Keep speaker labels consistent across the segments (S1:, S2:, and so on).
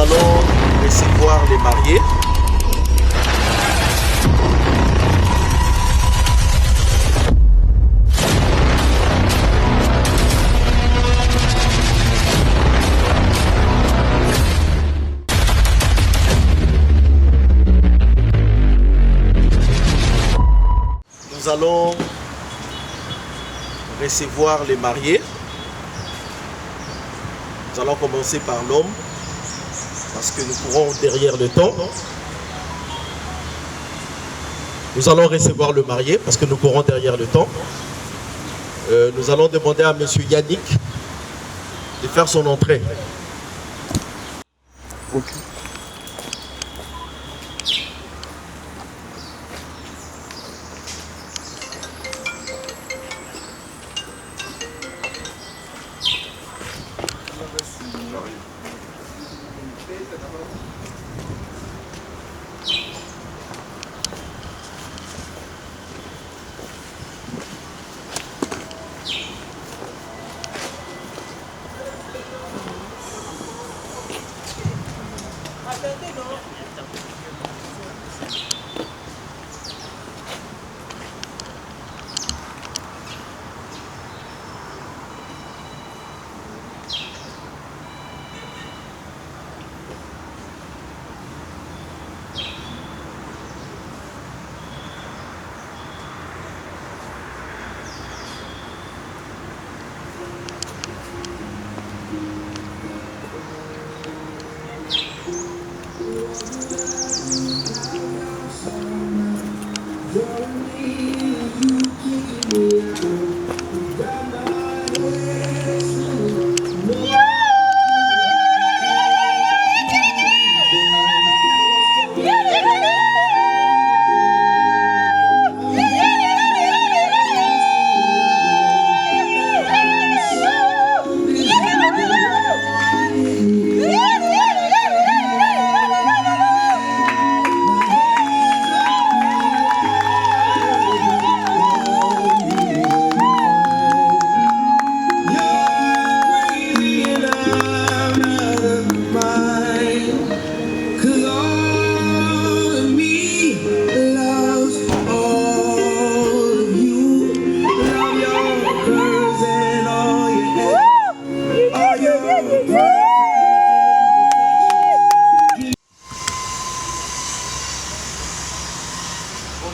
S1: allons recevoir les mariés. Nous allons recevoir les mariés. Nous allons commencer par l'homme, parce que nous courons derrière le temps. Nous allons recevoir le marié, parce que nous courons derrière le temps. Nous allons demander à M. Yannick de faire son entrée.
S2: Okay.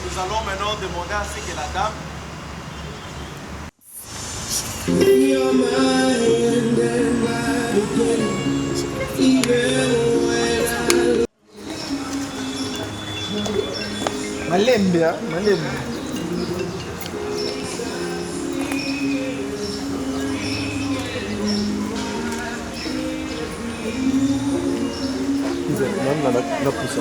S1: Nous allons maintenant demander à ce que la dame
S2: Malembe, hein? Malembe. La pousse.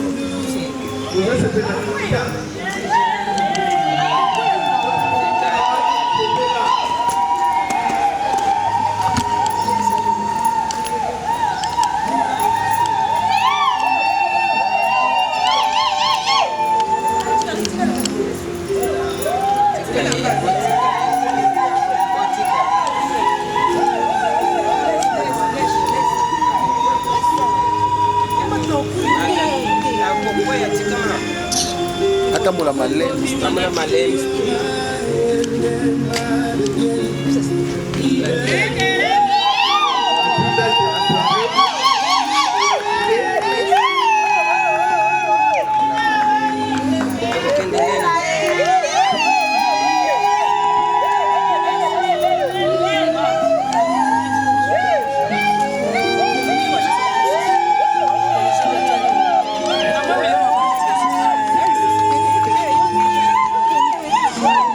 S2: Atamula malembe.
S3: Atamula malembe.
S4: What?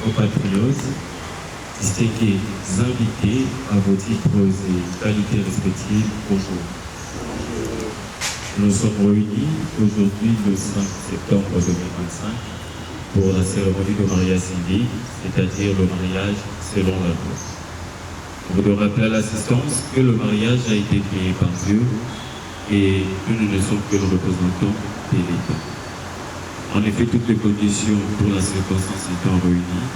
S3: compatriotes, distingués invités à vos titres et qualités respectives, bonjour. Nous sommes réunis aujourd'hui le 5 septembre 2025 pour la cérémonie de mariage civil, c'est-à-dire le mariage selon la loi. On voudrait rappeler à l'assistance que le mariage a été créé par Dieu et que nous ne sommes que le représentant de l'État. En effet, toutes les conditions pour la circonstance étant réunies,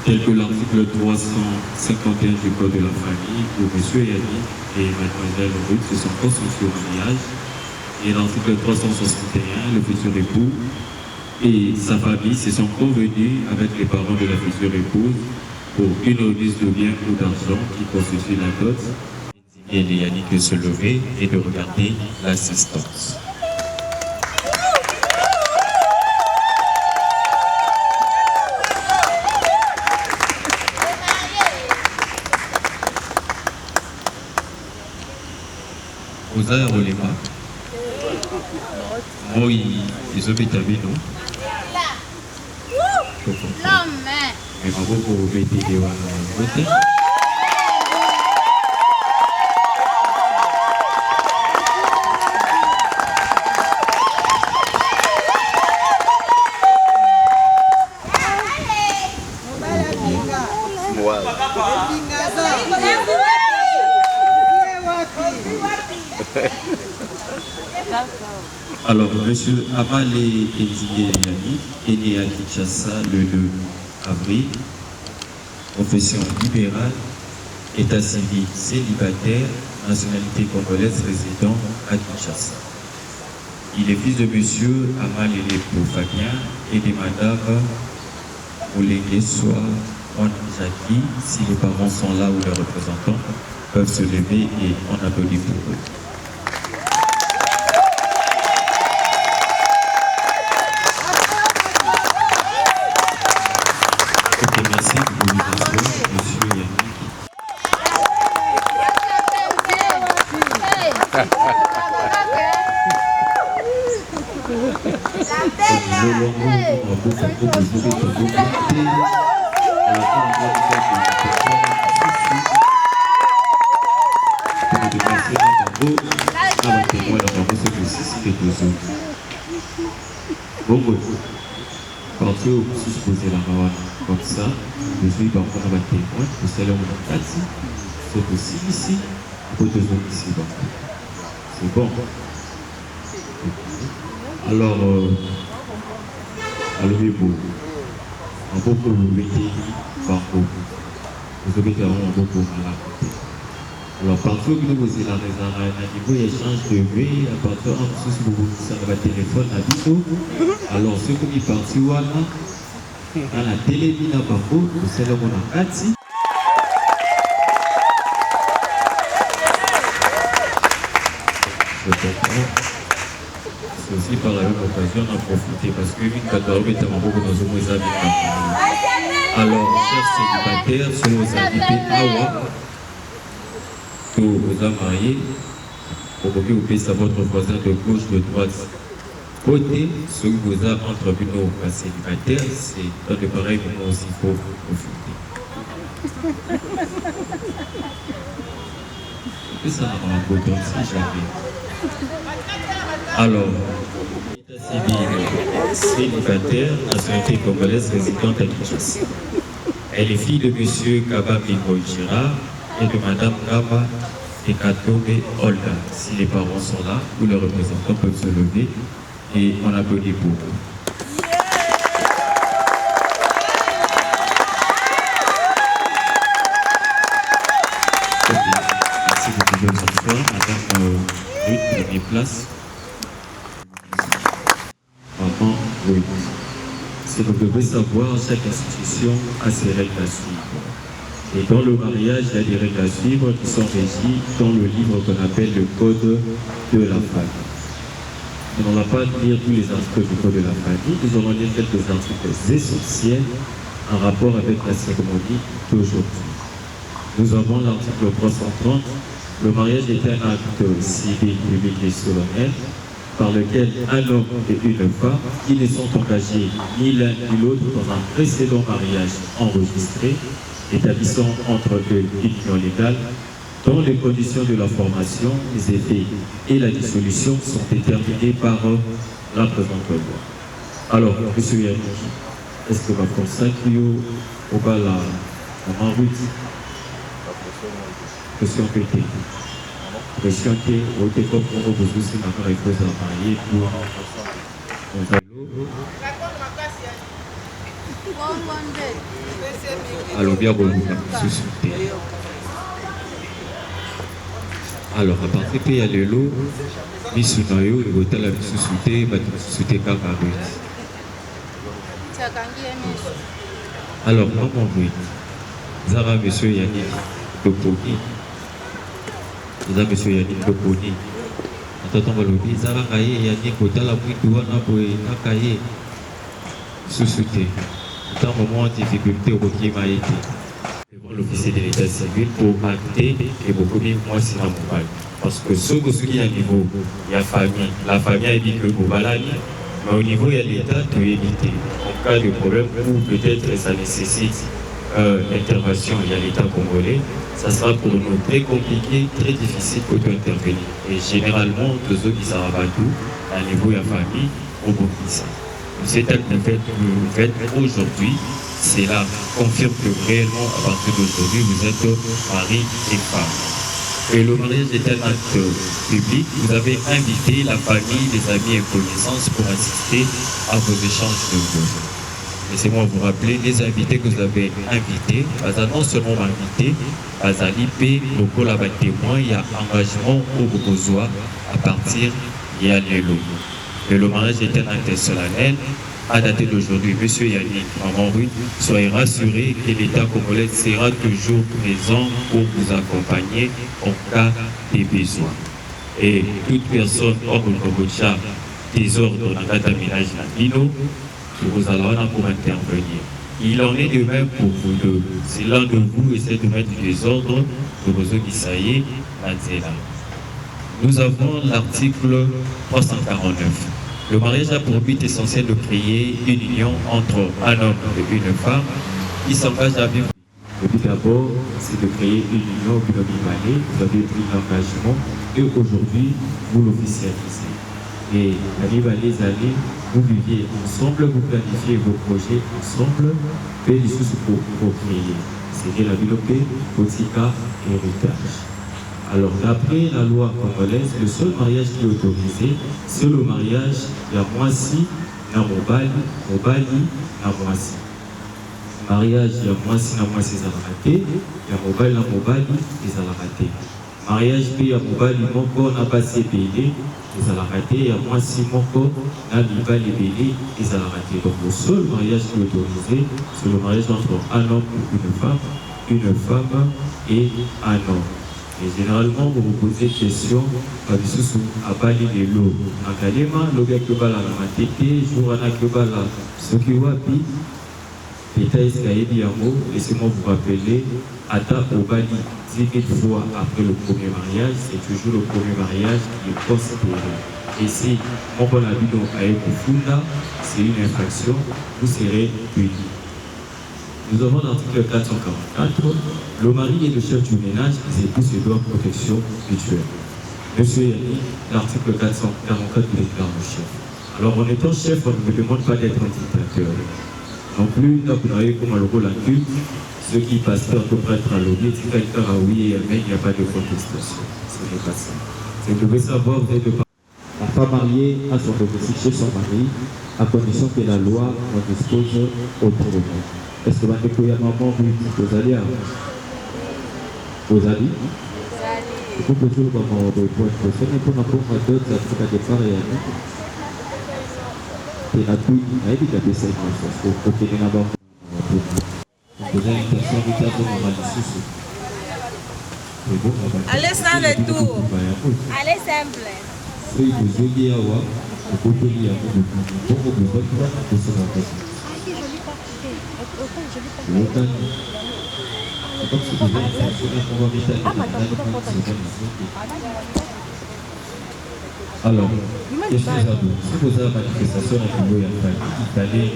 S3: telles que l'article 351 du Code de la famille, où M. Yannick et Mlle Ruth se sont consentis au mariage, et l'article 361, le futur époux et sa famille se sont convenus avec les parents de la future épouse pour une remise de biens ou d'argent qui constitue la dot. Et Yannick de se lever et de regarder l'assistance. Oza Rolema. Moi, ils ont été non? Mais ma beaucoup ont été des votés. Alors, M. Amale Edigé Yannick est né à Kinshasa le 2 avril, profession libérale, état civil célibataire, nationalité congolaise résident à Kinshasa. Il est fils de M. Amale Elepo Fabien et de Mme Olengue Soa Jackie. Si les parents sont là ou les représentants peuvent se lever et on applaudit pour eux. Merci pour l'invitation, M. Yannick. Quand vous supposez la main comme ça, je suis dans le témoin, vous allez en Kati, c'est possible ici, pour deux autres ici. C'est bon. Alors, allez-vous, en beaucoup vous mettez par vous. Vous avez vraiment beaucoup à la côté. Alors, parfois que vous avez la raison à un niveau échange de vues, à partir de si vous avez un téléphone à Bito, alors ceux qui sont partis dans la télévision, vous savez mon Kati. Je comprends. C'est aussi par la même occasion d'en profiter parce que une catégorie est beaucoup dans nos amis. Alors, chers célibataires, selon les invités, Awa. Tous vos mariés, pour que vous puissiez savoir votre voisin de gauche, de droite, côté, ceux qui vous a entre nous célibataires, c'est dans le pareil moment aussi il faut profiter. Et ça n'a pas un bouton si jamais. Alors, état civil célibataire, nationalité congolaise résidente à Kinshasa. Elle est fille de M. Kaba Mingo Girard et de Mme Kaba et Katobe Olga. Si les parents sont là, ou les représentants peuvent se lever et on applaudit pour eux. Merci, vous pouvez vous asseoir. Madame Ruth, prenez place. Maman Ruth. Si vous devez savoir, chaque institution a ses règles à suivre. Et dans le mariage, il y a des règles à suivre qui sont régies dans le livre qu'on appelle le Code de la famille. On ne va pas lire tous les articles du Code de la famille, nous allons lire quelques articles essentiels en rapport avec la cérémonie d'aujourd'hui. Nous avons l'article 330. Le mariage est un acte civil, public et solennel par lequel un homme et une femme qui ne sont engagés ni l'un ni l'autre dans un précédent mariage enregistré, établissant entre eux une union légale, dont les conditions de la formation, les effets et la dissolution sont déterminées par la présente loi. Alors, M. Yannick, est-ce que va consacrer au bas la maman Ruth? Question que tu question que au décor pour vous aussi maintenant il faut se marier pour alors bien bon alors à partir de il y a le lot misunayo et hôtel la société va société Kakaru. Alors maman oui Zara monsieur Yannick Dokoni Zara monsieur Yannick Dokoni attends balobi Zara kaye Yannick hôtel la mwitu wana boye nakaye société dans moment de difficulté au climat été devant l'officier de l'état civil pour acter et beaucoup mieux moi c'est la mobile parce que ce qui est à niveau il y a famille la famille a dit que Bobalani mais au niveau il y a l'état de éviter en cas de problème ou peut-être ça nécessite l'intervention il y a l'état congolais ça sera pour nous très compliqué très difficile pour intervenir et généralement tous ceux qui savent tout à niveau il y a famille au Burkina. Cet acte que vous faites aujourd'hui, cela confirme que réellement, à partir d'aujourd'hui, vous êtes mari et femme. Et le mariage est un acte public. Vous avez invité la famille, les amis et connaissances pour assister à vos échanges de voeux. Laissez-moi vous rappeler les invités que vous avez invités. Non seulement invités, à l'IP, le la témoin, il y a engagement au besoin à partir il y a les lots. Et le mariage est un acte solennel. À dater d'aujourd'hui, M. Yannick, maman Ruth, soyez rassurés que l'État congolais sera toujours présent pour vous accompagner en cas de besoin. Et toute personne hors de Kobocha, désordre dans le ménage Nabino, qui vous allez pour intervenir. Il en est de même pour vous deux. Si l'un de vous essaie de mettre du désordre, de vos Ogisaïe, Nanzela. Nous avons l'article 349. Le mariage a pour but essentiel de créer une union entre un homme et une femme qui s'engage à vivre. Le but d'abord, c'est de créer une union binomiale. Vous avez pris l'engagement et aujourd'hui, vous l'officialisez. Et à les années, vous viviez ensemble, vous planifiez vos projets ensemble, et les choses pour créer. C'est la bilope, Botika et héritage. Alors, d'après la loi congolaise, le seul mariage qui est autorisé, c'est le mariage de la moisi, na mobali, na moisi. Mariage de la moisi, na moisi, c'est raté, la mobali, c'est raté. Mariage de la mobali, moko, na passé payé, c'est raté, la moisi, moko, na mibali, payé, c'est raté. Donc, le seul mariage qui est autorisé, c'est le mariage entre un homme et une femme et un homme. Et généralement, vous vous posez des questions, à Bali de l'eau. En Kalema, l'eau est que bala la matete, jour à que bala, ce qui wapi, Pétaïs Kaïdi Yamo, laissez-moi vous rappeler, Ata au Bali, 10 000 fois après le premier mariage, c'est toujours le premier mariage qui est considéré. Et si mon bon habit à Ekufunda, c'est une infraction, vous serez puni. Nous avons l'article 444. Le mari et le chef du ménage, les époux se doivent protection mutuelle. Monsieur Yannick, l'article 444 déclare le chef. Alors en étant chef, on ne me demande pas d'être un dictateur. Non plus, vous n'avez comme le rôle en culte, ceux qui passent un peu prêtre à l'objet, si quelqu'un a oui et amen, il n'y a pas de contestation. Ce n'est pas ça. Vous devez savoir, vous êtes la femme mariée a son domicile chez son mari, à condition que la loi en dispose autrement. Est-ce que vous avez maman vous allez vous allez vous pouvez toujours maman de point de ce n'est pas pour d'autres africains de part et à tout il a dit qu'il y a des séquences pour que les nabas vous avez une personne qui a pour
S4: allez sans retour allez simple
S3: oui vous oubliez à voir vous pouvez lire pour vous votre pour ce moment. Alors, question à vous. Si vous avez une manifestation à niveau de la famille,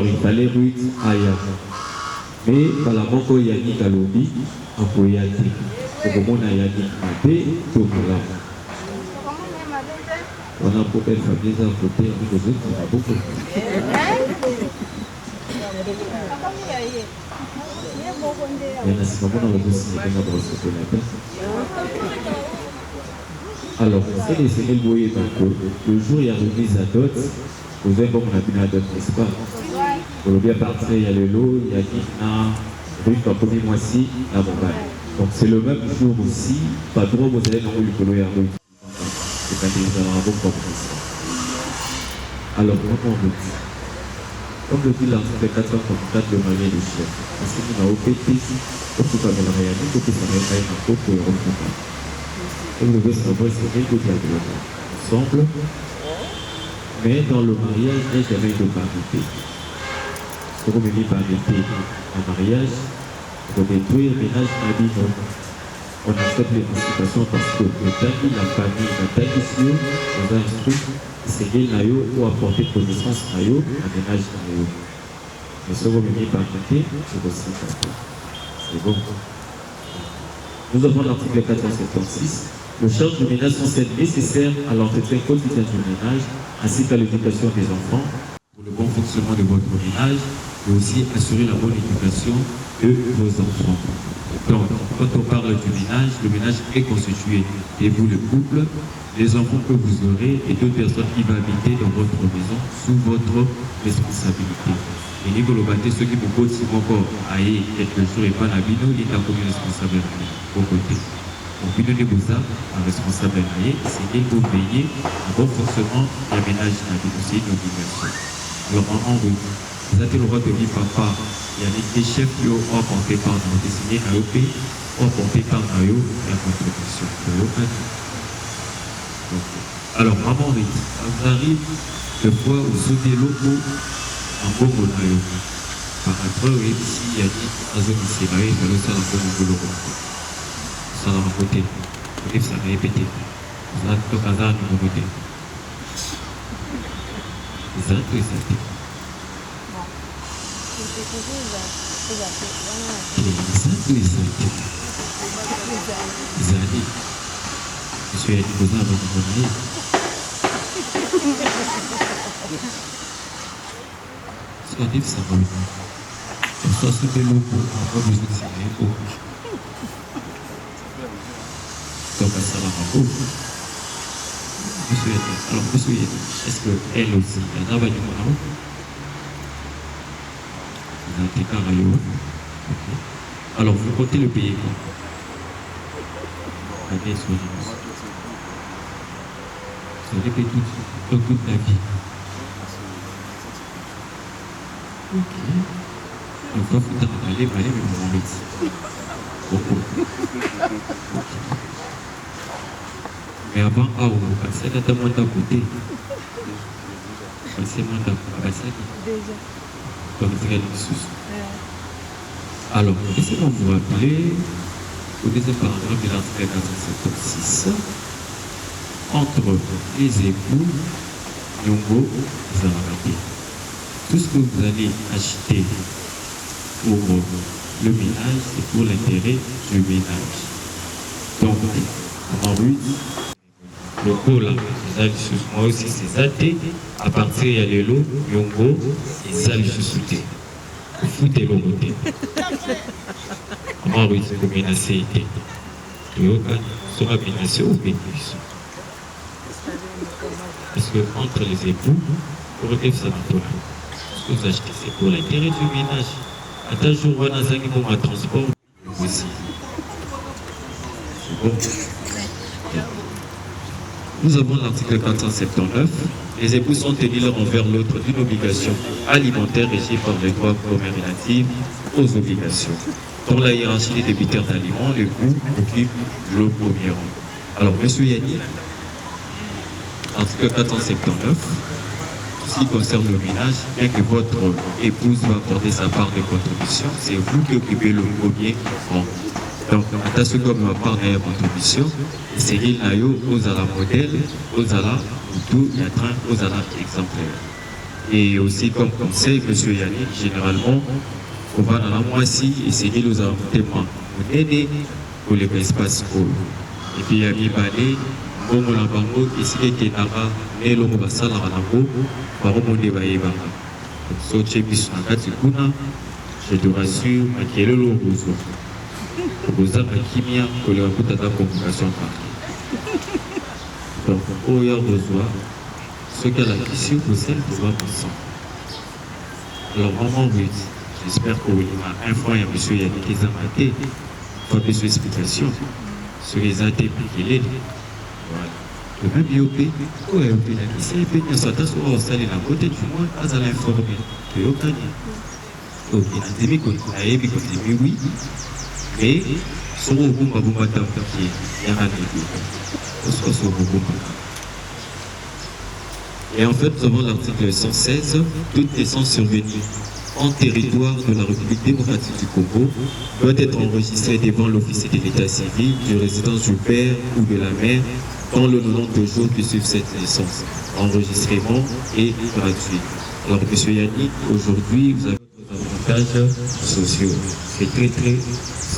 S3: il fallait Ruth Aya. Mais par la banque Yannick à l'Obi, en Koyati, au moment où Yannick a été, tout le monde. On a pour être Fabrice à côté, avec les autres, on a beaucoup. Alors, c'est les séries voyez le jour il y a remise à dot, vous avez comme on a vu à dot, n'est-ce pas? Pour le bien partir, il y a le lot, il y a Nina, Ruth, en premier mois-ci, la Bombay. Donc c'est le même jour aussi, pas droit, vous allez dans le colo et à Ruth. C'est pas des arabes comme ça. Alors, comment on dit? Comme le dit l'article 434 de mariage du chef, parce que nous avons OPT, pour tout faire la réalité, pour que ça ne soit pas un peu pour le reprendre. Comme le veut savoir, c'est vrai que vous avez ensemble, mais dans le mariage, il n'y a jamais de parité. Pour me dire parité en mariage, pour détruire le ménage à binôme. On accepte l'émancipation parce que le taille, la famille, la taille ici, on a instruit, c'est qu'il n'a eu ou apporter connaissance à eux, à ménage à eux. Mais ce que vous venez par côté, c'est aussi c'est bon. Nous avons l'article 476. Le charge de ménage sont celles nécessaires à l'entretien quotidien du ménage, ainsi qu'à l'éducation des enfants, pour le bon fonctionnement de votre ménage, et aussi assurer la bonne éducation de vos enfants. Donc, quand on parle du ménage, le ménage est constitué, et vous le couple, les enfants que vous aurez et d'autres personnes qui vont habiter dans votre maison sous votre responsabilité. Et niveau le bâtiment, ceux qui vous posent si encore aïe quelque chose et pas la bino, il est à combien responsable au côté. Donc, bino de vous a un responsable aïe, c'est qu'il faut veiller au bon fonctionnement du ménage dans la c'est une obligation. Alors, en route, vous avez le droit de vivre papa. Il y a des chefs qui ont apporté par nous, dessiné à l'OP, apporté par nous la contribution. Alors, maman, ça arrive de fois où sauter l'eau en bon monaio. Par après, oui, ici, il y a dit, à zone ici, il y a le sol en bon monaio. Ça va côté. Oui, ça va répéter. Ça va tout hasard de côté. Ça va tout ça. Zadi, je suis allé vous avoir mon mari. Ça dit ça va bien. On s'en souvient l'eau pour avoir besoin de s'y aller. Donc ça va beaucoup. Alors monsieur, est-ce qu'elle aussi, elle a va du monde? Alors, vous comptez le payer quoi? Allez, soyez. Ça répète toute la vie. Ok. Donc, il faut aller, mais mon médecin. Beaucoup. Mais avant, ah, on passait là, moins d'un côté. Passez moins d'un côté. Déjà. Comme vous regardez le sous. Alors, laissez-moi vous rappeler au deuxième paragraphe de l'article 476 entre les époux Nyongo Zarabate. Tout ce que vous allez acheter pour le ménage, c'est pour l'intérêt du ménage. Donc, en rue, le cours là, moi aussi c'est athée, à partir il y a les lots, Nyongo, ils allaient se souter. Foutez le côté. Comment oui, c'est comme une acéité. Et au cas, sera bien assez au bénéfice. Parce que entre les époux, pour regarder ça dans ce que vous achetez, c'est pour l'intérêt du ménage. À tel jour, on a un qui vont à transport aussi. C'est bon. Nous avons l'article 479. Les époux sont tenus l'un envers l'autre d'une obligation alimentaire régie par les droits communs relatifs aux obligations. Dans la hiérarchie des débiteurs d'aliments, l'époux occupe le premier rang. Alors, M. Yannick, article 479, ce qui concerne le ménage, bien que votre épouse va accorder sa part de contribution, c'est vous qui occupez le premier rang. Donc, à ce que ma part de contribution, c'est qu'il y a aux modèle, aux ala, tout, il y a aux ala exemplaires. Et aussi, comme conseil, M. Yannick, généralement, on va dans la moitié et c'est qu'il nous a témoin. On aide pour les espaces hauts. Et puis, il y a des balais, bon, on a bango, et si il y a des nés, l'on va ça, la rango, par où on débat. Donc, so, tu es bis en cas, je te rassure, à quel est le besoin. Vous avez kimia que le coup de communication. Donc, au y a besoin, ce qu'elle a ici, vous êtes besoin de sang. Alors, maman, oui, j'espère que vous avez un fois, il y a monsieur Yannick qui a maté, pour des explications sur les athées qu'il est. Voilà. Le même IOP, où est l'IOP? Il y a certains qui sont installés dans le côté du monde, à l'informer. Il y a aucun. Donc, il y a des gens qui ont dit oui. Et son Bumba Bumba Tampi, il y a un et en fait, nous avons l'article 116, toute naissance survenue en territoire de la République démocratique du Congo doit être enregistrée devant l'officier de l'état civil de résidence du père ou de la mère dans le nombre de jours qui suivent cette naissance. Enregistrement est gratuit. Alors, M. Yannick, aujourd'hui, vous avez des avantages sociaux. C'est très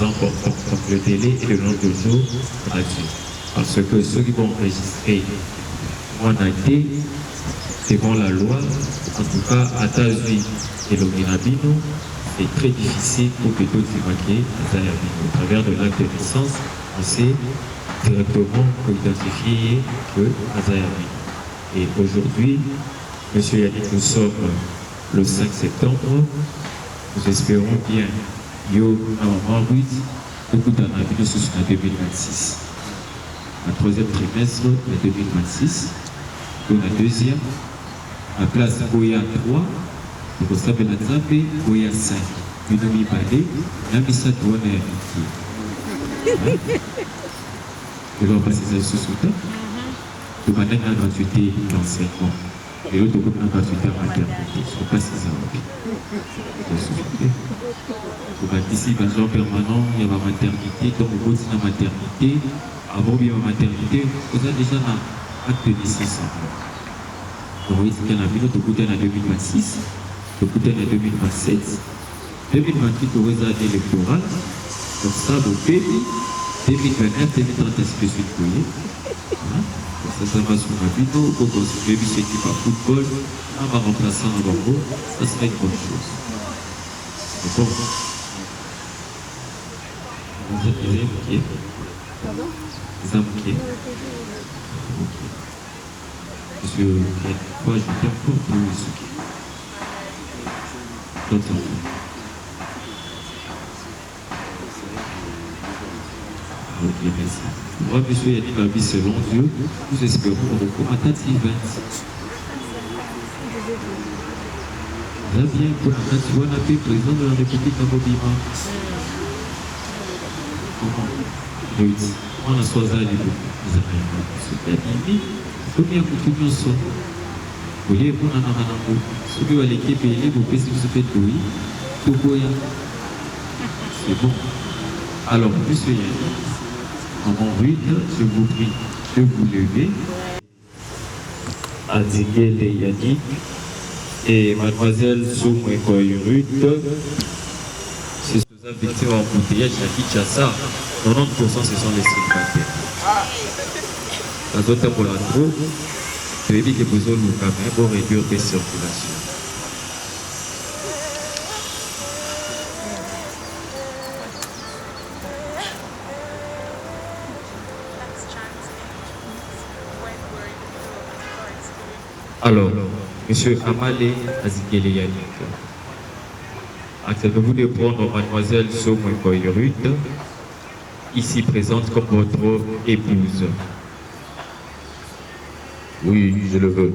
S3: important. Donc le délai et le nombre de jours gratuit. Parce que ceux qui vont enregistrer moins d'année devant la loi, en tout cas à Tazui et l'Ominabino, c'est très difficile pour que d'autres marqués à Zayabino. Au travers de l'acte de naissance, on sait directement identifier que à Zayabino. Et aujourd'hui, M. Yannick, nous sommes le 5 septembre, nous espérons bien yo normalement oui beaucoup d'années sur la 2026 le troisième trimestre de 2026 pour la deuxième la place Goya 3 pour savoir la Zambé Goya 5 une demi-balée la missa douane et va passer ça sous soudan de manière à gratuité d'enseignement et l'autre groupe de gratuité en maternité je ne sais pas si ça va pour ici, dans le permanent, il y a ma maternité, comme vous dites la maternité, avant bien ma maternité, vous avez déjà un acte de naissance. Donc oui, c'est qu'il y en a une autre côté en 2026, le côté en 2027, 2028, vous avez l'électoral, donc ça, vous payez, 2029, 2030, ainsi de suite, vous voyez. Ça va sur ma vidéo, vous construisez une équipe à football, on va remplacer un bango, ça serait une bonne chose. C'est bon. Vous êtes les amouqués. Les amouqués. Parce que moi je t'aime pour les souquets. D'autres enfants. Ok, merci. Moi, monsieur Yannick m'a dit selon Dieu, nous espérons au Matati 20. Là bien pour la Natiwana, président de la République d'Abobima. Oui, on a choisi les mots. Vous avez dit, combien vous avez son vous voyez, vous en avez un mot. Ce que vous allez payer, vous pouvez se faire douiller. Tout boya. C'est bon. Alors, monsieur Yannick, en mon rite, je vous prie de vous lever. Azingele Yannick et mademoiselle Soumwe Koyurut. C'est ces victimes en embouteillage à Kinshasa. 90% ce sont les célibataires. Dans d'autres pour la troupe, je vais dire que vous avez quand même pour réduire les circulations. Alors, monsieur Amalé Azikele Yannick, acceptez-vous de prendre mademoiselle Soumwe Koyurut, ici présente comme votre épouse?
S1: Oui, je le veux.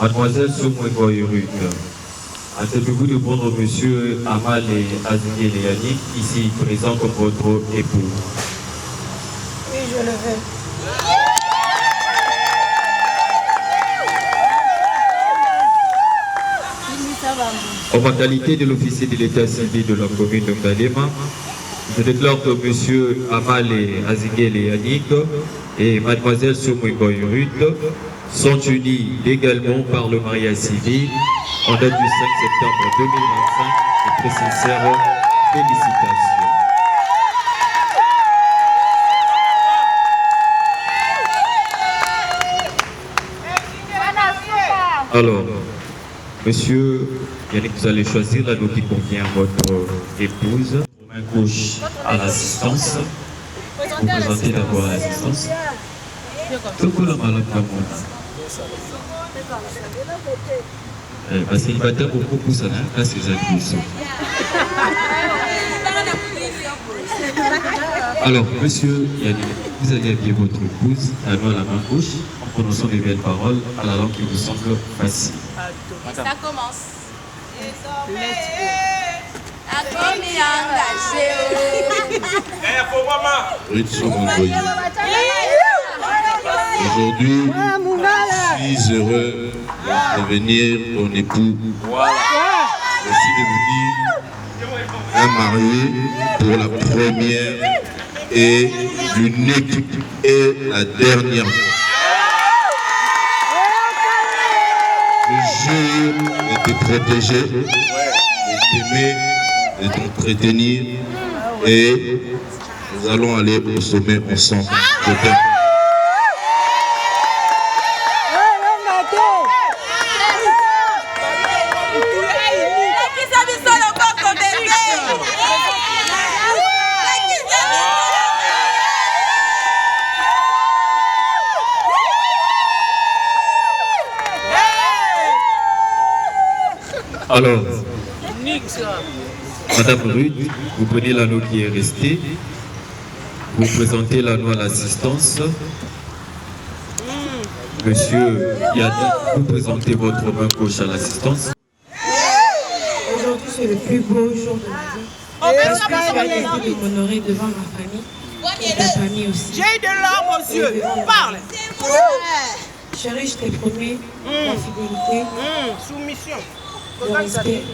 S3: Mademoiselle Soumwe Koyurut, acceptez-vous de prendre monsieur Amal et Azikele Yannick, ici présent comme votre époux?
S4: Oui, je le veux.
S3: En ma qualité de l'officier de l'état civil de la commune de Ngalema, je déclare que M. Amale Azingele Yannick et Mlle Soumouiboy Ruth sont unis légalement par le mariage civil en date du 5 septembre 2025 et très sincères félicitations. Alors, monsieur Yannick, vous allez choisir l'anneau qui convient à votre épouse. Main gauche à l'assistance. Vous présentez d'abord à l'assistance. Célibataire beaucoup pour ça, là c'est un. Alors, monsieur Yannick, vous allez habiller votre épouse, la main à la main gauche, en prononçant les belles paroles à la langue qui vous semble facile.
S4: Ça commence.
S5: Aujourd'hui, je suis heureux de devenir ton époux. Je suis devenu un marié pour la première et l'unique et la dernière fois. Je jure de te protéger, de t'aimer, de t'entretenir et nous allons aller au sommet ensemble. Je t'aime.
S3: Alors, Madame Ruth, vous prenez l'anneau qui est resté, vous présentez l'anneau à l'assistance. Monsieur Yannick, vous présentez votre main gauche à l'assistance.
S6: Aujourd'hui, c'est le plus beau jour de ma vie. La spécialité de m'honorer devant ma famille et ta famille aussi.
S7: J'ai de larmes aux yeux. Parle.
S6: Chérie, je t'ai promis la fidélité,
S7: soumission,
S6: le respect.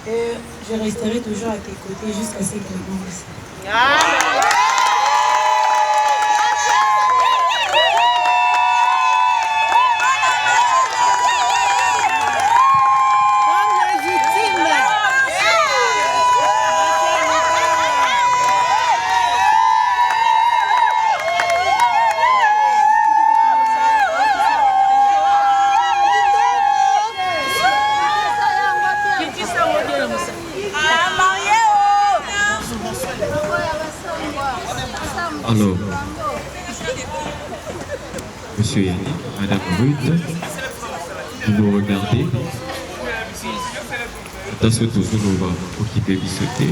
S6: Et je resterai toujours à tes côtés jusqu'à ce que la mort me sépare.
S3: Alors, monsieur Yannick, Madame Ruth, vous me regardez. Attention, toujours, on va occuper bissoter.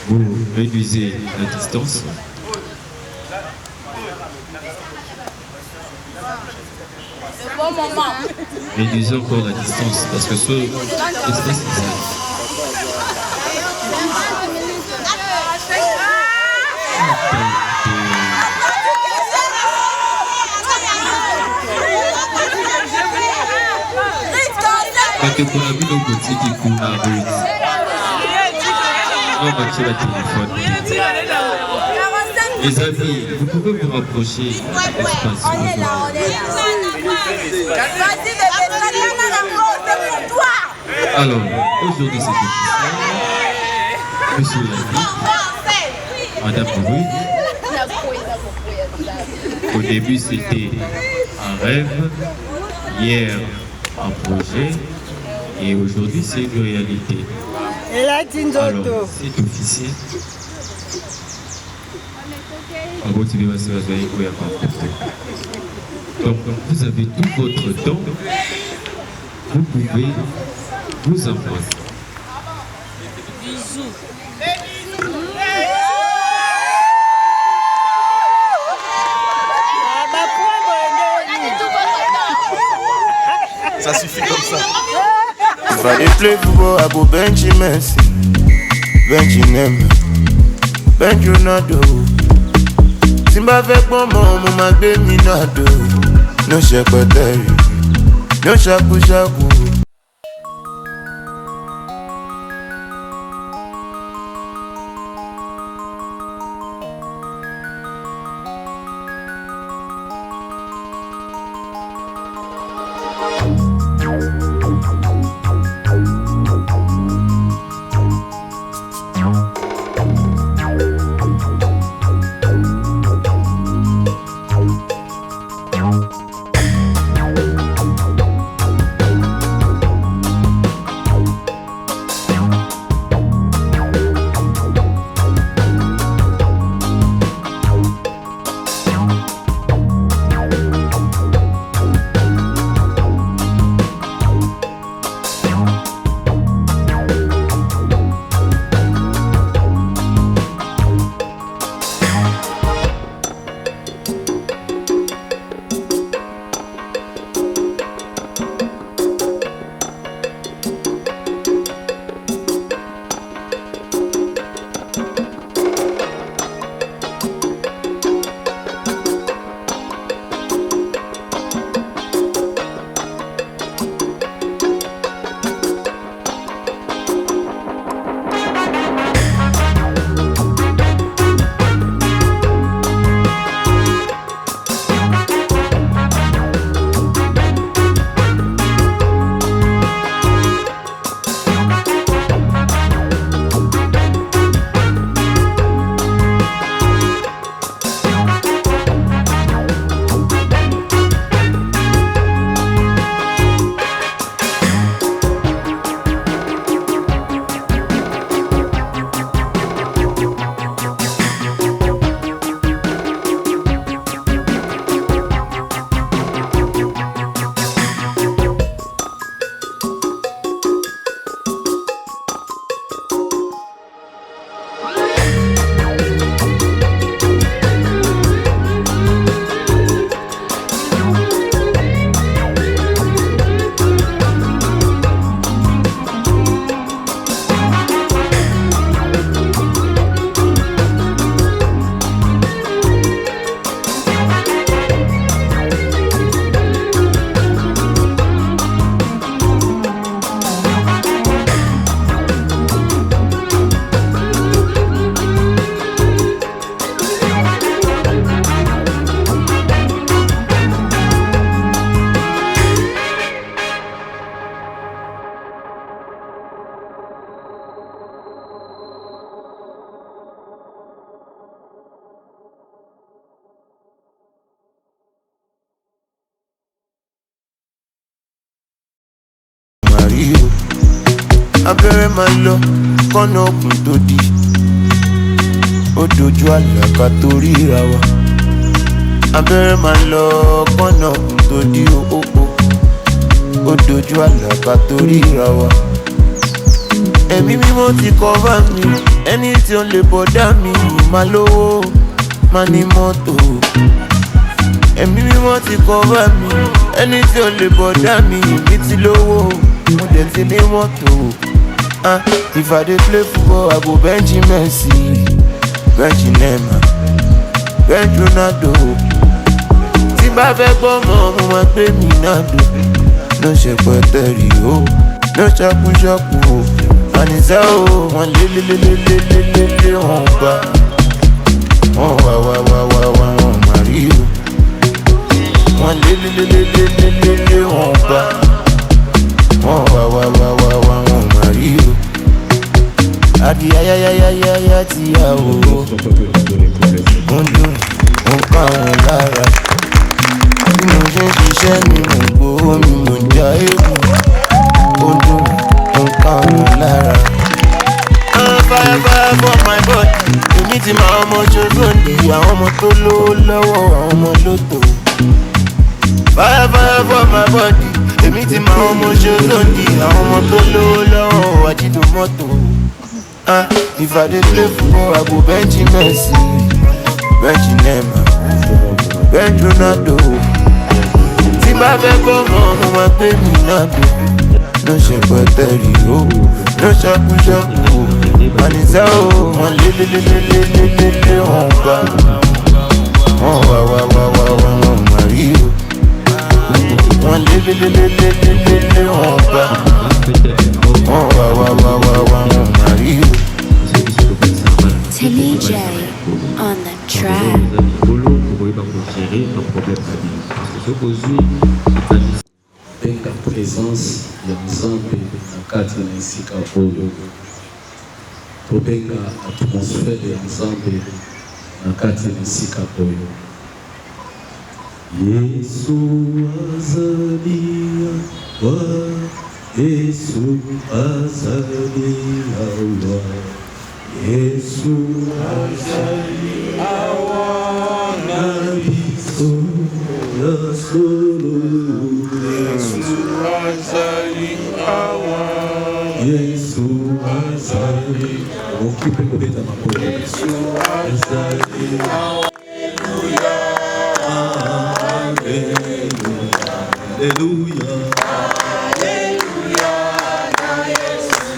S3: Vous réduisez la distance.
S4: Bon moment.
S3: Réduisez encore la distance parce que ce l'espace est ça. Parce que pour la vie, on peut dire qu'il faut la rue. On va tirer le téléphone. Les amis, vous pouvez me rapprocher de l'espace.
S4: On est là. Vas-y, bébé, c'est pour toi.
S3: Alors, aujourd'hui, c'est officiel. Monsieur Yannick, Madame Ruth. Au début, c'était un rêve. Hier, un projet. Et aujourd'hui, c'est une réalité. Alors, c'est officiel. Donc, vous avez tout votre temps. Vous pouvez vous embrasser.
S4: Bisous.
S1: Ça suffit comme ça.
S8: Fallait pleuvoir à beau Benjamin, Benjamin, Benjonado. Simba avec maman, mon Benjonado. No shakotari, no shaku shaku. máa lọ kọ́nà òkun tó di. Ó dojú àlàkà tó ríra wa. Abẹ́rẹ́ máa lọ kọ́nà òkun tó di ó. Ó dojú àlàkà tó ríra wa. Ẹ̀mí mímọ́ ti cover mi, ẹni tí ó lè bọ̀dá mi máa lówó, máa ní mọ́tò. Ẹ̀mí mímọ́ ti cover mi, ẹni tí ó lè bọ̀dá mi ti lówó, mo dẹ̀ ti ní mọ́tò. If I dey play football, I go bench Messi, bench Neymar, bench Ronaldo. Tí bá fẹ́ gbọ́ mọ́, mo máa gbé mi náà dò. No ṣe pẹ̀tẹ́rì o, no ṣàkúṣàkú o. Àníṣe o, wọ́n lé wọ́n gbà. Wọ́n wá wọ́n máa rí o. Wọ́n lé wọ́n gbà. Wọ́n wá wọ́n máa rí o. Adi ayayayayaya ti yà o. Mo dùn, mo ká wọn lára. Bí mo ṣe ń ṣiṣẹ́ ni mo gbowó mi, mo ń já eégún. Ó dùn, mo ká wọn lára. Fire for my body. Èmi ti máa ọmọ ṣoṣo ní àwọn ọmọ tó lówó lọ́wọ́ àwọn ọmọ lóto. Fire for my body. Èmi ti máa ọmọ ṣoṣo ní àwọn ọmọ tó lówó lọ́wọ́ àjídùn mọ́tò. If I dey play football, I go bench Messi, bench Neymar, bench Ronaldo. Tí bá fẹ́ gbọ́ mọ́, mo máa gbé mi náà dò. No ṣe pẹ̀tẹ́rì o, no ṣàkúṣàkú o. Àníṣe o, wọ́n lé wọ́n gbà. Wọ́n wá wọ́n máa rí o. Wọ́n lé wọ́n gbà. Wọ́n wá wọ́n máa rí o.
S9: Timmy J on the track.
S10: Benga présence ya Nzambe na kati na esika oyo. Tobenga atmosphère ya Nzambe na kati na esika oyo. Yesu azali awa, Yesu azali awa, Yesu azali awa na biso na solo. Yesu azali awa, Yesu azali. Okipe kubeta makofi. Yesu azali awa. Alléluia, Alléluia, na Yesu.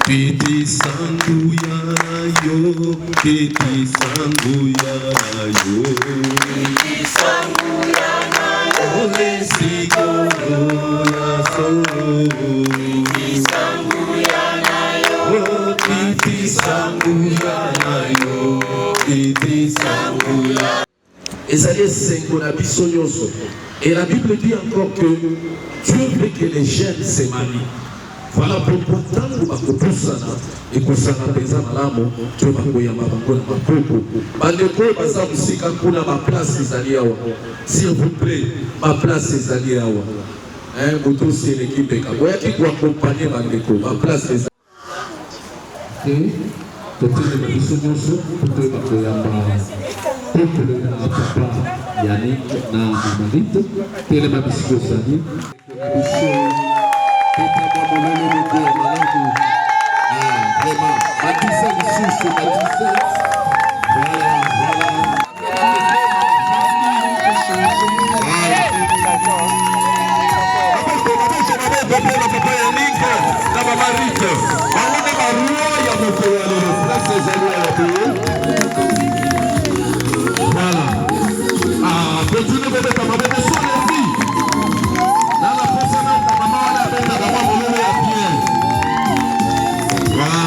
S10: Kiti sangu ya yo, kiti sangu ya yo, kiti sangu ya yo, lesiko ya solo, kiti sangu ya yo, kiti sangu ya yo, kiti sangu ya. Et la Bible dit encore que Dieu veut que les jeunes se marient. Voilà pourquoi tant que bakopusana et kusana pesa malamo tu bakoyamba bango na makoko bandeko baza musika kuna ma place ezali awa, s'il vous plaît, ma place ezali awa. Moto c'est l'équipe ka boya ki ko accompagner bandeko ma place ezali. Totele biso nyonso to bakoyamba totele na papa Yannick na Marite tele mabisiko sani biso papa molele de malaku vraiment batisa biso batisa voilà papa Yannick na Marite baona barua ya mokolo lelo place ezali ya paye. Voilà. Continue de mettre ma bête sur les filles. Dans la prochaine maman, on a bête à maman, on est à pied. Voilà.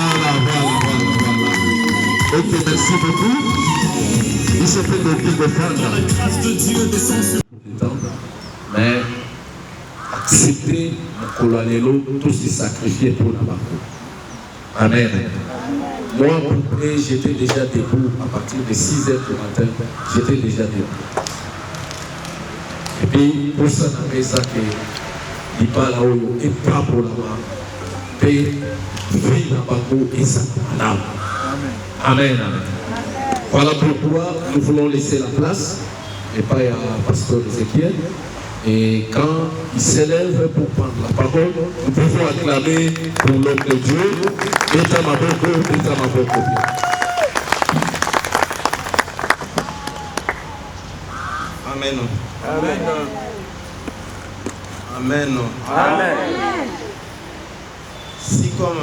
S10: Ok, merci beaucoup. Il se fait de vie de femme. La grâce de Dieu descend sur mais accepter le colonelo, tous se sacrifier pour la bako. Amen. Moi, j'étais déjà debout à partir de 6h du matin. J'étais déjà debout. Et puis, pour ça, on a fait ça que il parle là-haut et pas pour là-bas. vie na bango ezala. Amen. Amen. Voilà pourquoi nous voulons laisser la place et pas à pasteur Ézéchiel. Et quand il s'élève pour prendre la parole, nous pouvons acclamer pour l'homme de Dieu.
S2: Amen. Amen. Amen. Amen. Si comme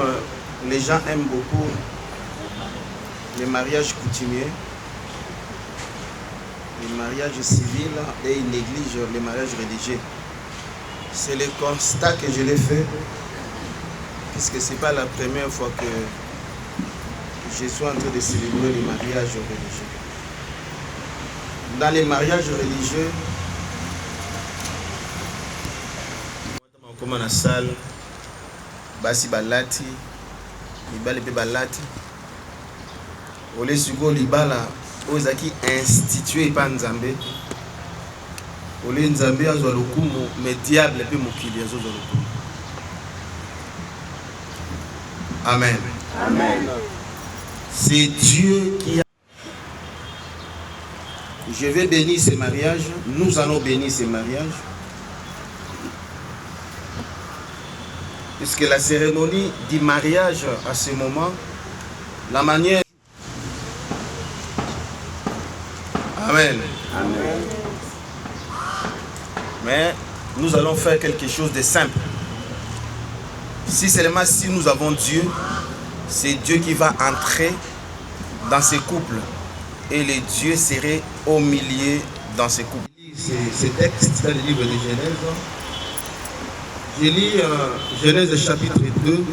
S2: les gens aiment beaucoup les mariages coutumiers, les mariages civils et ils négligent les mariages religieux, c'est le constat que je l'ai fait, puisque ce n'est pas la première fois que je suis en train de célébrer les mariages religieux. Dans les mariages religieux, comme dans la salle, basi balati, libale pe balati, ole sugo libala, ozaki institué par Nzambe, ole Nzambe azwa lokumu, mais diable pe mokili azwa lokumu. Amen. Amen. C'est Dieu qui a. Je vais bénir ces mariages, nous allons bénir ces mariages. Puisque la cérémonie du mariage à ce moment, la manière... Amen. Amen. Mais nous allons faire quelque chose de simple. Si seulement si nous avons Dieu, c'est Dieu qui va entrer dans ces couples. Et les dieux seraient au milieu dans ces couples. Ces textes dans le livre de Genèse. Je lis Genèse chapitre 2.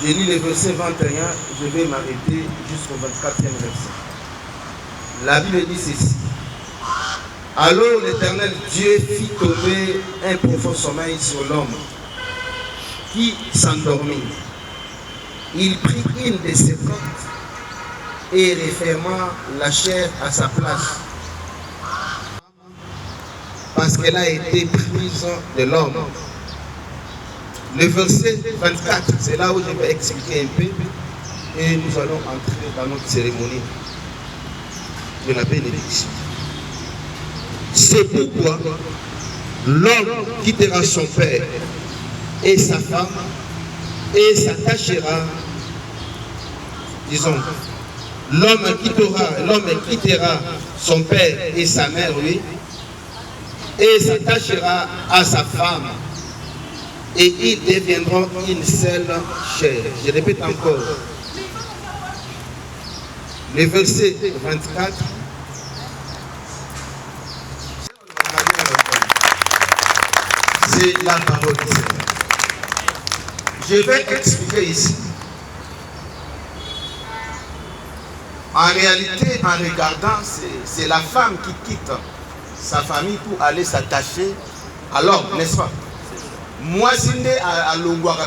S2: Je lis le verset 21. Je vais m'arrêter jusqu'au 24e verset. La Bible dit ceci. Alors l'Éternel Dieu fit tomber un profond sommeil sur l'homme qui s'endormit. Il prit une de ses côtes et referma la chair à sa place, parce qu'elle a été prise de l'homme. Le verset 24, c'est là où je vais expliquer un peu et nous allons entrer dans notre cérémonie de la bénédiction. C'est pourquoi l'homme quittera son père et sa femme et s'attachera, disons, l'homme quittera son père et sa mère, oui, et s'attachera à sa femme, et ils deviendront une seule chair. Je répète encore. Le verset 24. C'est la parole du Seigneur. Je vais expliquer ici. En réalité, en regardant, c'est la femme qui quitte sa famille pour aller s'attacher à l'homme, n'est-ce pas? Moi, si je suis à Longouara,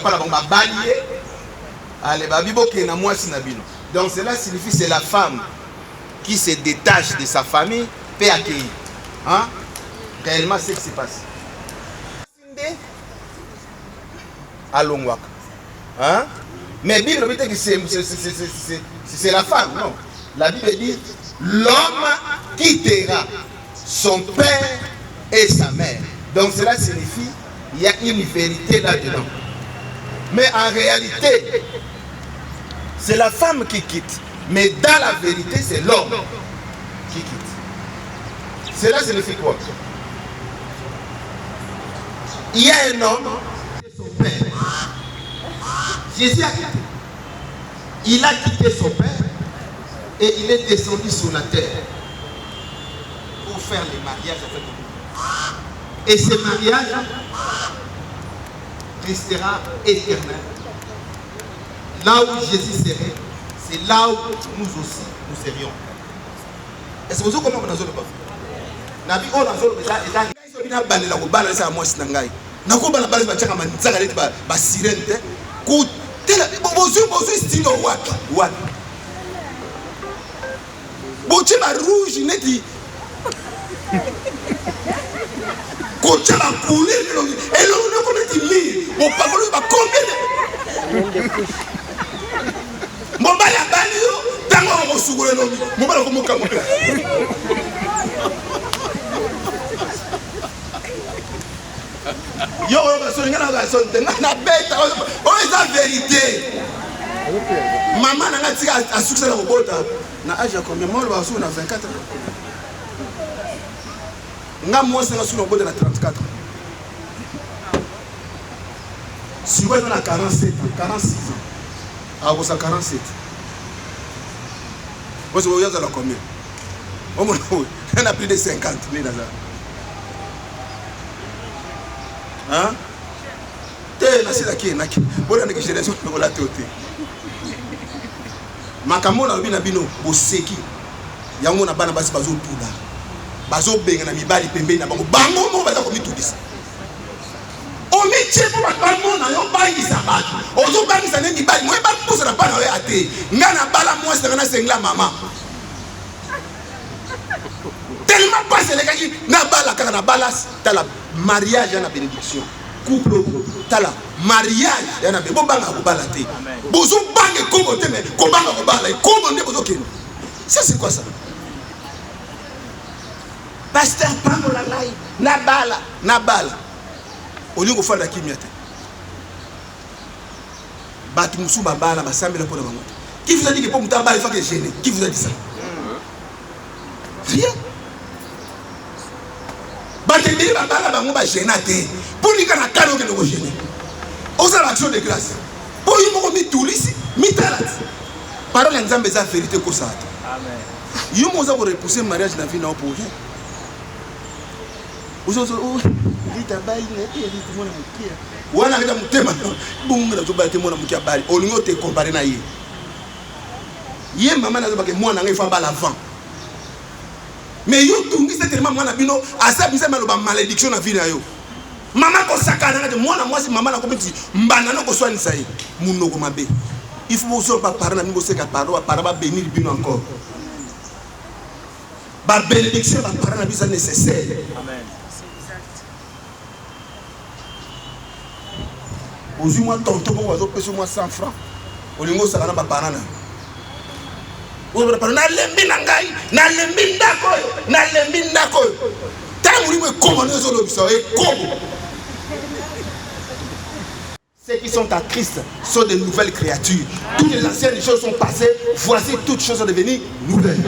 S2: donc cela signifie que c'est la femme qui se détache de sa famille peut accueillir. Hein? Réellement, c'est ce qui se passe. À Longouaka. Hein? Mais la Bible dit que c'est la femme, non? La Bible dit l'homme quittera son père et sa mère. Donc cela signifie qu'il y a une vérité là-dedans. Mais en réalité, c'est la femme qui quitte. Mais dans la vérité, c'est l'homme qui quitte. Cela signifie quoi? Il y a un homme, son père. Jésus a quitté. Il a quitté son père et il est descendu sur la terre pour faire les mariages avec lui. Et ce mariage restera éternel. Là où Jésus serait, c'est là où nous aussi nous serions. Est-ce que vous comprenez comment nous allons faire? Nabi on a déjà kocha ba couler et l'on ne connaît pas au pas va combien mon bala balio tango ko sugule no mon bala ko mo kamo yo ba so ngana ga so na beta o eza vérité maman n'a dit à succès au bota na âge combien moi ba so na 24 ans nga moi c'est sur le bota na 34 ans si vous êtes à 47 ans 46 ans à vous à 47 vous êtes à combien au moins on a plus de 50 000 dans ça hein te na sila ki na ki bona ne génération ko la toté makambo na bina bino boseki yango na bana basi bazo tula bazo benga na mibali pembeni na bango bango mo baza ko mitudisa o métier pour bango na yo bangisa bato ozo bangisa ne mibali mo ba pousa na bana yo ate ngana bala mwasi na sengla mama tellement passé les gars na bala kaka na balas tala mariage na bénédiction couple tala mariage yana be bobanga ko balate bozo bange ko te mais ko banga ko bala ko bonde bozo keno ça c'est quoi ça pasteur pango la lai na bala olingo fanda kimia te batu musu babala basambela pour bango qui vous a dit que pour mutaba il faut que gêner qui vous a dit ça rien batendeli babala bango ba gênaté pour ni kana kano ke no gêner osa l'action de grâce pour yo moko mi touriste mi talat parole nzambe za vérité ko ça amen yo mo za ko repousser mariage na vie na pour rien ozo o vita bai ne e vita mona mukia wana ngata mutema bungu na zoba te mona mukia bali olingo te comparer na ye mama na zoba ke mwana ngai fa bala avant mais yo tungi c'est tellement mwana bino asa bisa maloba malédiction na vie na yo mama ko sakana ngate mwana mwasi mama na komiti mbana no ko swani sai munoko mabe il faut aussi pas parler na mbo seka parole para ba bénir bino encore ba bénédiction ba parole na bisa nécessaire amen aujourd'hui moi tonton ko wazo peso moi 100 francs olingo sakana ba banana na lembi na ngai na lembi ndako tangu limwe komo nezo lobiso e komo ceux qui sont à Christ sont de nouvelles créatures toutes les anciennes choses sont passées voici toutes choses sont devenues nouvelles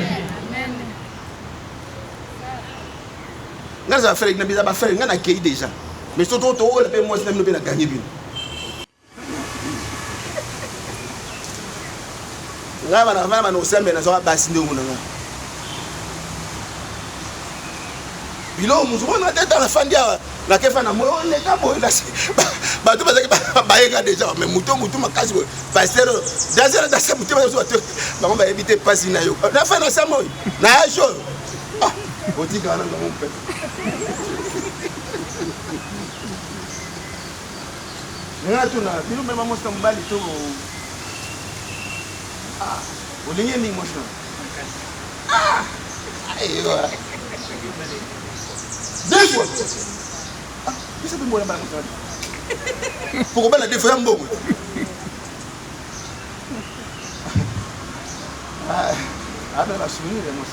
S2: ngaza faire na biza ba faire ngana kei déjà mais surtout to o le pe moi c'est même na gagner bien ngaba na vama no sembe na zo basi ndio muna bilo muzumo na teta na fandia na kefa na moyo ne ka boy la ba to ba yeka déjà mais muto makasi ko pasteur dans muto ba so ba ba éviter passer na yo na fa na samo na ya show ah otika na mon père na tuna bilo mema mosta mbali to ah, ulinye ni motion. Ah, ayo. Deux fois. Ah, qu'est-ce que moi là-bas là? Pourquoi la deux fois en bon? Ah, ben la souvenir de moi.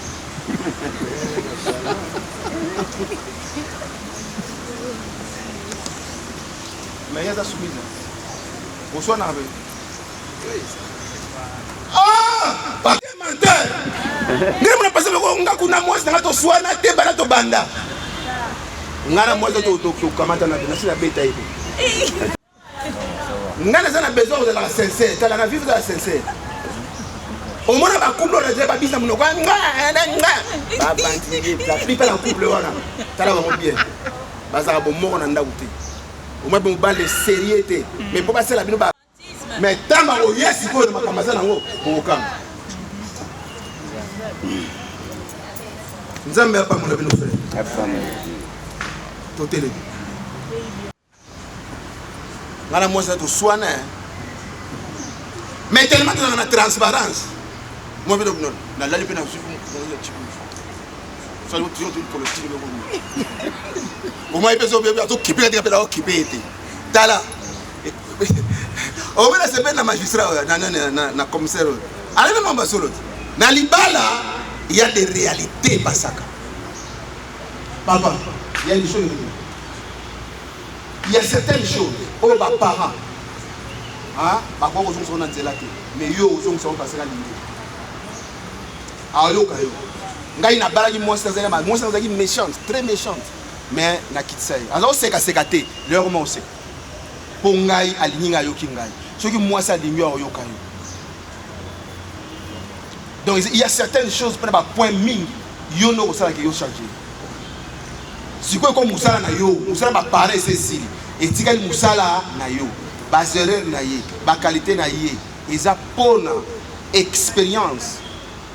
S2: Mais il y a des souvenirs. Au soir, on a vu. Ah, pas de menteur. Ngem na pasa ko ngakuna mwasi na to swana te bana to banda. Ngana mwasi to kamata na sina beta hivi. Ngana sana besoin de la sincère, tala na vivre de la sincère. Au moins ba couple na ba bisa munoko nga. Ba banti la plupart en couple wana. Tala ba bien. Baza bo moko na ndakuti. Au moins bon ba de sérieuxté. Mais pour passer la bino ba mais tamba o yesi ko na kamasa nango okam nzambe apa mo na bino frère to tele ngala mo sa to swana mais tellement na transparence mo bido non na la lipena su Ça nous toujours pour le tir au moins il peut se faire tout qui peut être là qui peut être tala au moins la semaine la magistrat na commissaire allez non ba solo na libala il y a des réalités pasaka papa il y a des choses il y a certaines choses aux parents hein par contre ils sont dans la mais yo ils sont passés la ligne ah yo kayo ngai na balaki moi c'est méchante très méchante mais na kitsai alors c'est ka te leur moi aussi pour ngai alinga yo kingai ce qui moi ça ligne yo kayo donc il y a certaines choses pour pas point mingi yo no ça que yo changer si quoi comme musala na yo musala ba parler c'est si et tikali musala na yo ba erreur na ye ba qualité na ye ils a pona expérience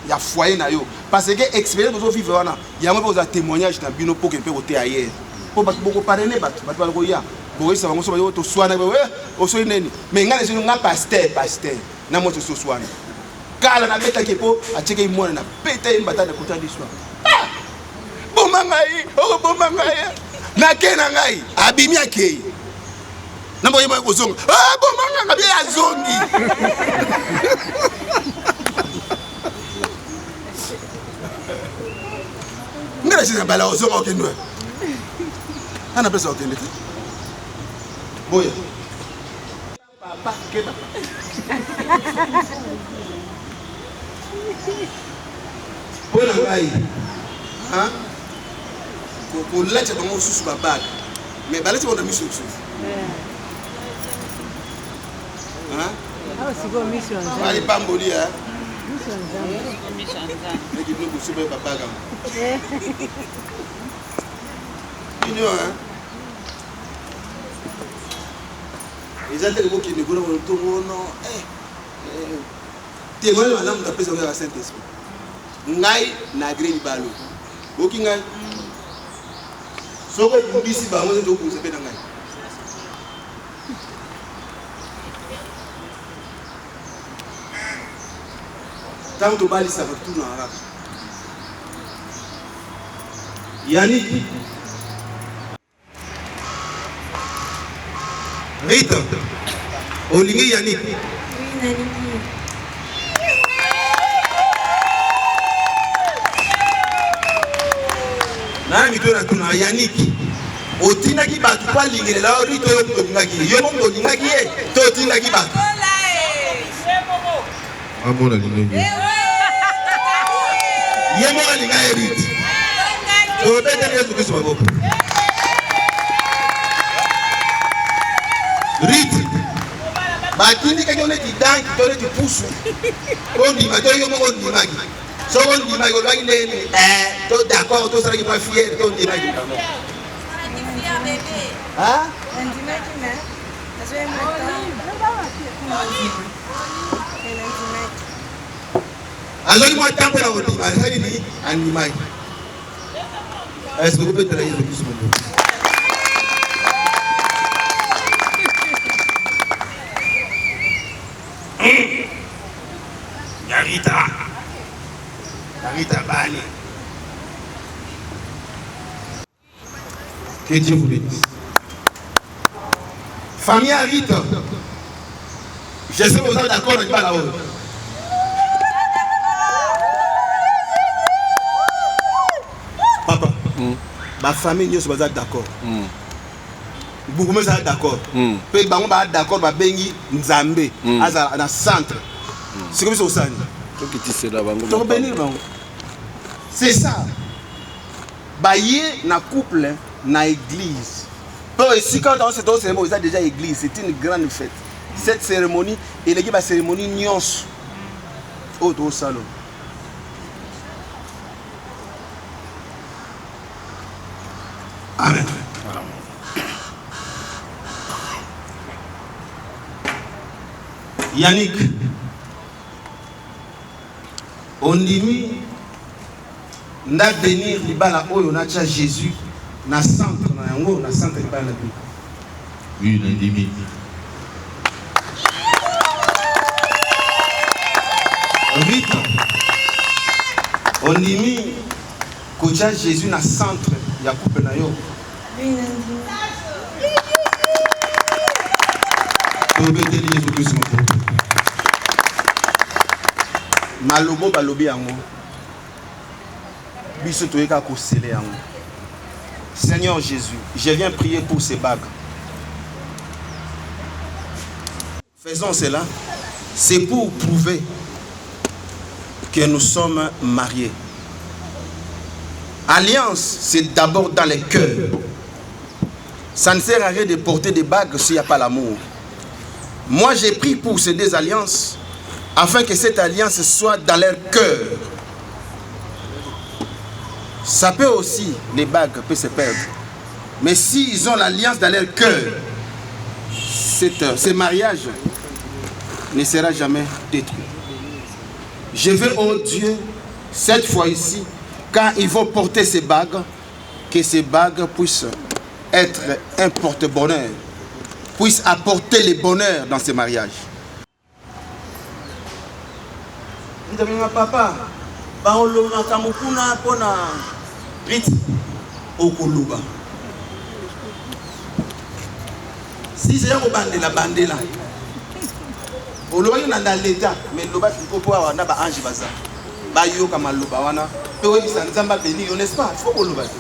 S2: ya foyer na yo parce que expérience vous vivre wana ya moi vous témoignage na bino pour que peut côté ailleurs pour beaucoup parrainer ba ko ya pour ça on so yo to soana we o so neni mais ngale so nga pasteur na mo so soana kala na beta kepo a cheke imona na peta imbata na kutandi soa bomba ngai na kena ngai abimi akei na mboye mo ko zonga bomba ngai bi azongi ngara sina bala ozonga okendwa ana pesa okende boya papa keba boya ngai hein ko lete bango susu babaka mais balete bona mission susu hein ah siko mission ali pamboli hein mission mais qui nous susu babaka Union hein ils ont des mots qui ne voulaient pas tout non tu vois madame ta pesa au Saint-Esprit ngai na green balo boki ngai soko kumbisi ba mo ndo kuze pena ngai tanto bali ça va tout dans arabe yani Rita olingi yani
S6: Oui, Nalingi.
S2: nani tona tuna yaniki otinaki batu pa lingelela rito yo tolingaki yo mo tolingaki ye to otinaki batu
S5: amona lingi
S2: ye mo alinga eriti to bete yesu kristo maboko riti batindi ka yone ti danki to le ti pusu ko ndi ma to yo mo ndi magi so ko ndi magi ko bagi le to d'accord to sara ki pas fier to ndi magi ah
S6: Ndi magi na azwe
S2: azali mo tampo na ndi magi sari ni andi magi est-ce que vous pouvez travailler le plus monde Yarita Bani. Que Dieu vous bénisse. Famille Yarita. Je sais que vous êtes d'accord avec pas là-haut. Papa, ma famille nous sommes d'accord. Beaucoup de gens sont d'accord. Peu de gens sont d'accord. Bah bengi Nzambe, à dans centre. C'est comme ça au sein. C'est ça. Baye na couple na église. Si quand on se trouve cérémonie, déjà église, c'est une grande fête. Cette cérémonie, et l'équipe a cérémonie nyons. Au salon. Amen. Yannick, on dit n'a venir libala oyo na cha Jésus na centre na yango na centre libala na Bible.
S5: Oui, l'indimi.
S2: Rita, on dit Kocha Jésus na centre ya couple na yo. Malobo balobi yango. Biso toyeka ko sele yango. Seigneur Jésus, je viens prier pour ces bagues. Faisons cela. C'est pour prouver que nous sommes mariés. Alliance, c'est d'abord dans les cœurs. Ça ne sert à rien de porter des bagues s'il n'y a pas l'amour. Moi, j'ai pris pour ces deux alliances afin que cette alliance soit dans leur cœur. Ça peut aussi, les bagues peuvent se perdre. Mais s'ils ont l'alliance dans leur cœur, ce mariage ne sera jamais détruit. Je veux, oh Dieu, cette fois ici, quand ils vont porter ces bagues, que ces bagues puissent être un porte-bonheur, puissent apporter le bonheur dans ce mariage. Papa, si c'est un bandela bandela, on l'a dans l'état, mais le bas il faut avoir un ange baza, bah yo comme le bawana, puis oui ça nous a béni, n'est-ce pas? Faut qu'on le batte.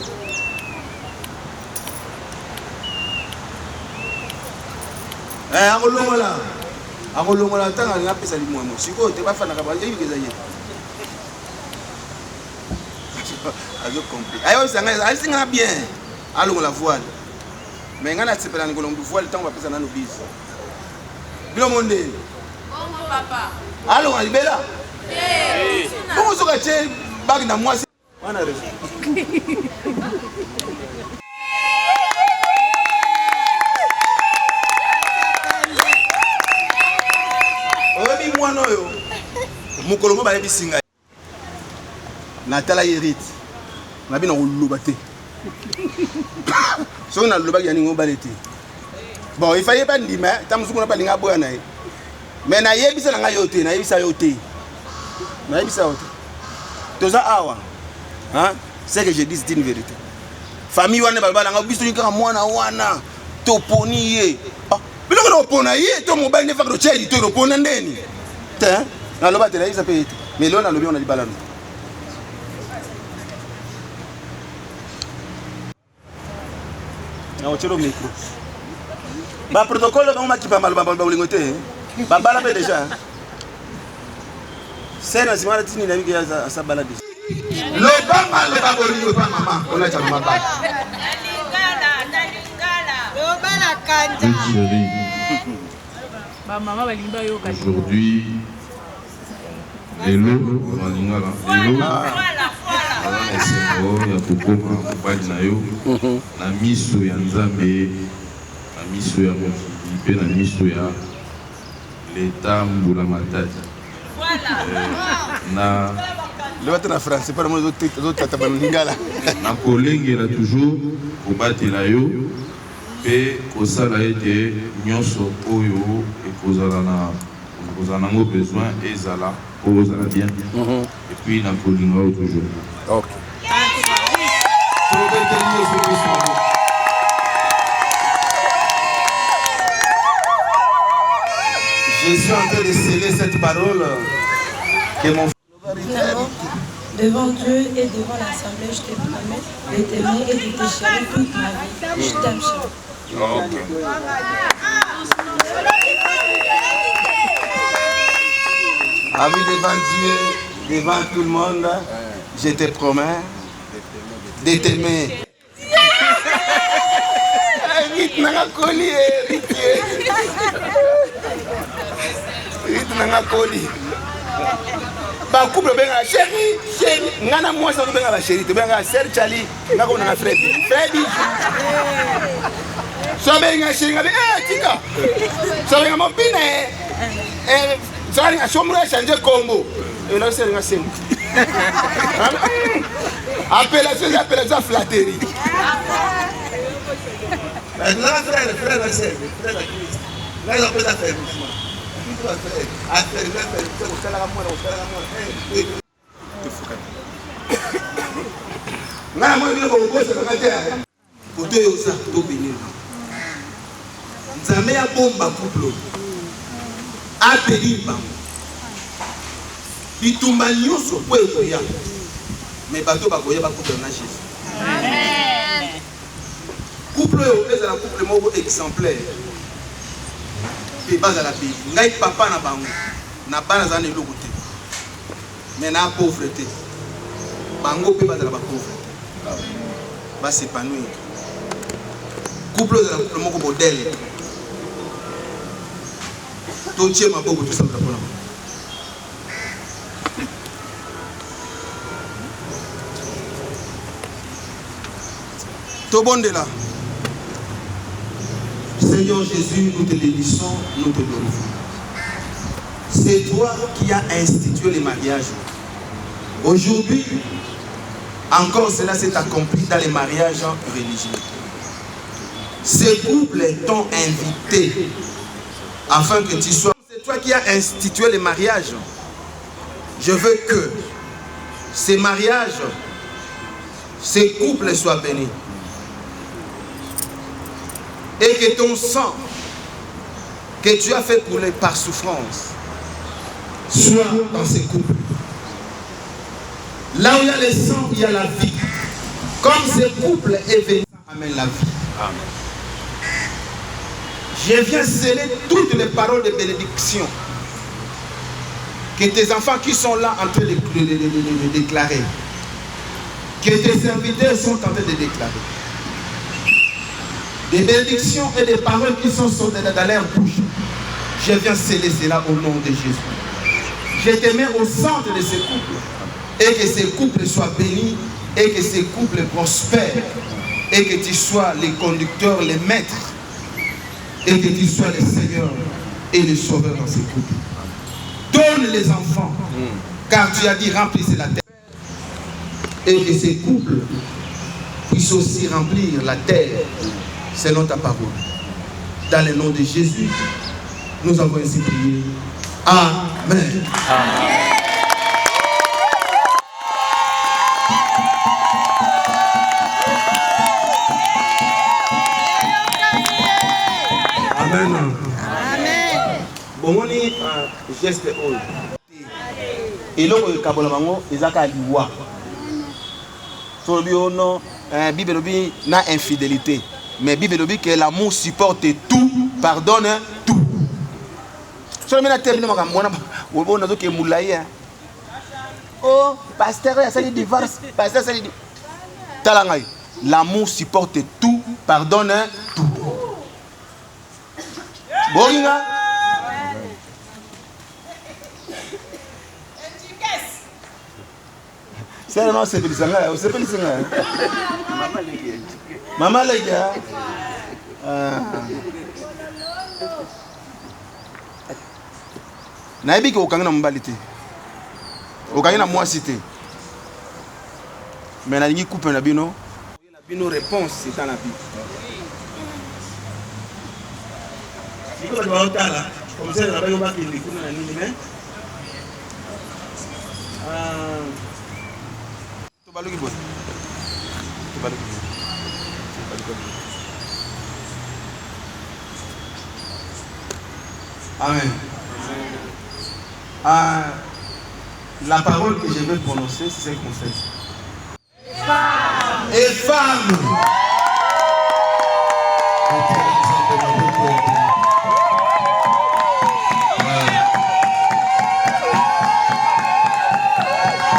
S2: Angolomola, tant qu'on a pris ça du moins, si vous n'êtes pas fan de la bande, il y a des aïeux. Ayo sanga bien alongo la voile mais ngana tsepela ngolo voile tant va pesa na nobis bilo monde bongo papa alongo libela eh bongo soka che bag na moi wana rezo obi mwana oyo mukolongo ba yebisinga Natala hérite. On a bien enroulé. Si on a le bac, il y a une balette. Bon, il fallait pas dire, mais tant que on a pas de ngabo na. Mais na yebi sa nga yote, na yebi sa yote. Na yebi sa yote. Toza awa. Hein? C'est que je dis c'est une vérité. Famille wana balbala nga biso nyika mwana wana. Toponi ye. Ah, bilo ko pona ye, to mobile ne fa ko cheli to pona ndeni. Te, na loba te na yebi sa pe. Mais là on a lobi on a di balano. Non, tu as le micro. Le protocole, on m'a dit pas mal, on déjà. C'est un signe de la vie à sa balade. Le bama, le baboli, le bama, on a déjà ma balle.
S5: Aujourd'hui, les lots, ya kokoma mobali na yo na miso ya Nzambe na miso ya mokili mpe na miso ya leta mbula matadi na
S2: na France pas les autres tata balingala
S5: na kolengela toujours kobatela yo mpe kosala ete nyonso oyo ekozala nango besoin ezala ozala bien et puis na kolinga toujours.
S2: Ok. Je suis en train de sceller cette parole que mon
S6: devant Dieu et devant l'Assemblée, je te promets de t'aimer et de te chérir toute ma vie. Je t'aime, chérie.
S2: Ok. Amis devant Dieu, devant tout le monde, je te promets de t'aimer. Vite nanga koli, vite nanga koli. Ba couple benga chérie, chérie. Ngana moi ça benga la chérie, te benga sœur Charlie, ngako na Freddy. Freddy. So benga chérie, ngabe tika. So benga mon pine. Ça a changé combo. Et là, c'est un simple. Appellation flatterie. Nga moi je vais bosser dans la terre. Côté ça to bénir. Nzambe ya bomba couple. A bénir bango. Bitumba nyonso po ekoya. Mais bato bakoya ba couple na Jésus. Amen. Couple yo ezala couple moko exemplaire. Et base la pays. Ngai papa na bango. Na bana za ne lokote. Mais na pauvreté. Bango pe base la ba pauvreté. Va s'épanouir. Couple ezala couple moko modèle. Totie maboko tout ça pour la. Tobondela. Seigneur Jésus, nous te bénissons, nous te glorifions. C'est toi qui as institué les mariages. Aujourd'hui, encore cela s'est accompli dans les mariages religieux. Ces couples t'ont invité afin que tu sois. C'est toi qui as institué les mariages. Je veux que ces mariages, ces couples soient bénis. Et que ton sang que tu as fait couler par souffrance soit dans ces couples. Là où il y a le sang, il y a la vie. Comme ce couple est venu, amène la vie. Amen. Je viens sceller toutes les paroles de bénédiction que tes enfants qui sont là en train de déclarer, que tes serviteurs sont en train de déclarer. Des bénédictions et des paroles qui sont dans leur bouche. Je viens sceller cela au nom de Jésus. Je te mets au centre de ces couples. Et que ces couples soient bénis. Et que ces couples prospèrent. Et que tu sois les conducteurs, les maîtres. Et que tu sois le Seigneur et le Sauveur dans ces couples. Donne les enfants. Car tu as dit remplissez la terre. Et que ces couples puissent aussi remplir la terre. Selon ta parole. Dans le nom de Jésus, nous avons ainsi prié. Amen. Amen. Amen. Bon, on est geste haut. Et là, on est kabola bango, ezaka liwa. So bio non, Bible dit na infidélité. Mais Bible dit que l'amour supporte tout, pardonne tout. Seulement terminé ma mona on a que moulaïa. Oh, pasteur ça dit divorce, pasteur ça dit talangai. L'amour supporte tout, pardonne tout. Bolinga. C'est non c'est Belisanga, c'est Belisanga. Maman les gars. Naibi ko kangina mbalité. Okangina mwasi te. Mais na lingi coupe na bino. La bino réponse c'est dans la Bible. Iko ba ndala, comme ça na ba yo ba ki likuna na nini mais. To baluki bo. To baluki. Amen. La parole que je vais prononcer, c'est celle qu'on fait. Et femme.